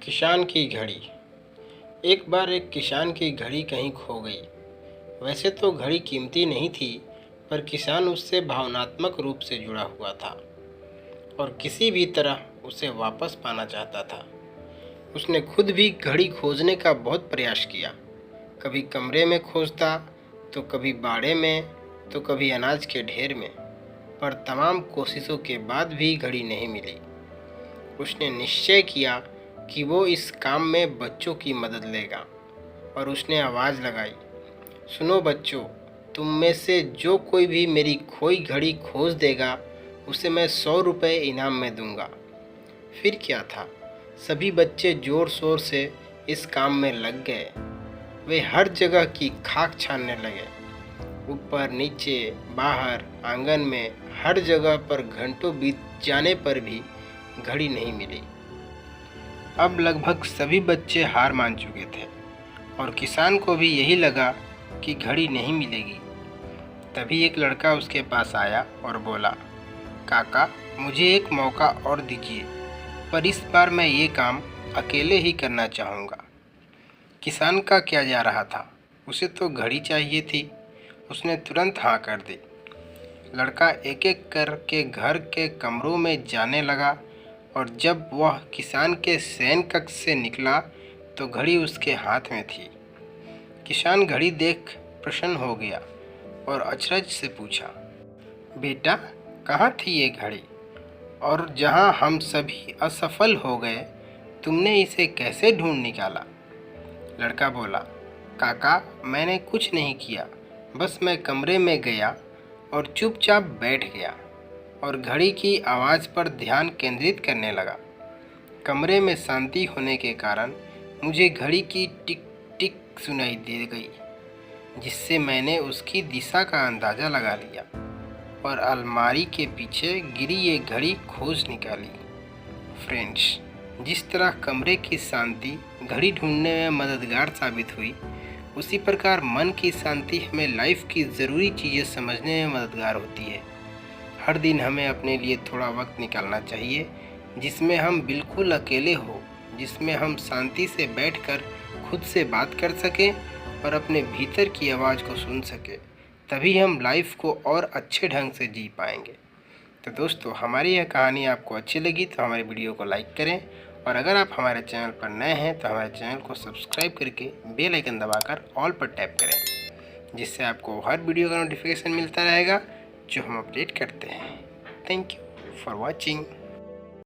किसान की घड़ी। एक बार एक किसान की घड़ी कहीं खो गई। वैसे तो घड़ी कीमती नहीं थी, पर किसान उससे भावनात्मक रूप से जुड़ा हुआ था और किसी भी तरह उसे वापस पाना चाहता था। उसने खुद भी घड़ी खोजने का बहुत प्रयास किया। कभी कमरे में खोजता, तो कभी बाड़े में, तो कभी अनाज के ढेर में, पर तमाम कोशिशों के बाद भी घड़ी नहीं मिली। उसने निश्चय किया कि वो इस काम में बच्चों की मदद लेगा और उसने आवाज़ लगाई, सुनो बच्चों, तुम में से जो कोई भी मेरी खोई घड़ी खोज देगा उसे मैं 100 रुपये इनाम में दूंगा। फिर क्या था, सभी बच्चे ज़ोर शोर से इस काम में लग गए। वे हर जगह की खाक छानने लगे, ऊपर नीचे, बाहर, आंगन में, हर जगह पर घंटों बीत जाने पर भी घड़ी नहीं मिली। अब लगभग सभी बच्चे हार मान चुके थे और किसान को भी यही लगा कि घड़ी नहीं मिलेगी। तभी एक लड़का उसके पास आया और बोला, काका, मुझे एक मौका और दीजिए, पर इस बार मैं ये काम अकेले ही करना चाहूँगा। किसान का क्या जा रहा था, उसे तो घड़ी चाहिए थी। उसने तुरंत हाँ कर दी। लड़का एक एक करके घर के कमरों में जाने लगा और जब वह किसान के शयन कक्ष से निकला तो घड़ी उसके हाथ में थी। किसान घड़ी देख प्रसन्न हो गया और अचरज से पूछा, बेटा, कहाँ थी ये घड़ी? और जहाँ हम सभी असफल हो गए, तुमने इसे कैसे ढूंढ निकाला? लड़का बोला, काका, मैंने कुछ नहीं किया, बस मैं कमरे में गया और चुपचाप बैठ गया और घड़ी की आवाज़ पर ध्यान केंद्रित करने लगा। कमरे में शांति होने के कारण मुझे घड़ी की टिक टिक सुनाई दे गई, जिससे मैंने उसकी दिशा का अंदाज़ा लगा लिया और अलमारी के पीछे गिरी ये घड़ी खोज निकाली। फ्रेंड्स, जिस तरह कमरे की शांति घड़ी ढूंढने में मददगार साबित हुई, उसी प्रकार मन की शांति हमें लाइफ की ज़रूरी चीज़ें समझने में मददगार होती है। हर दिन हमें अपने लिए थोड़ा वक्त निकालना चाहिए, जिसमें हम बिल्कुल अकेले हो, जिसमें हम शांति से बैठकर खुद से बात कर सकें और अपने भीतर की आवाज़ को सुन सकें। तभी हम लाइफ को और अच्छे ढंग से जी पाएंगे। तो दोस्तों, हमारी यह कहानी आपको अच्छी लगी तो हमारे वीडियो को लाइक करें और अगर आप हमारे चैनल पर नए हैं तो हमारे चैनल को सब्सक्राइब करके बेल आइकन दबाकर ऑल पर टैप करें, जिससे आपको हर वीडियो का नोटिफिकेशन मिलता रहेगा जो हम अपडेट करते हैं। Thank you for watching.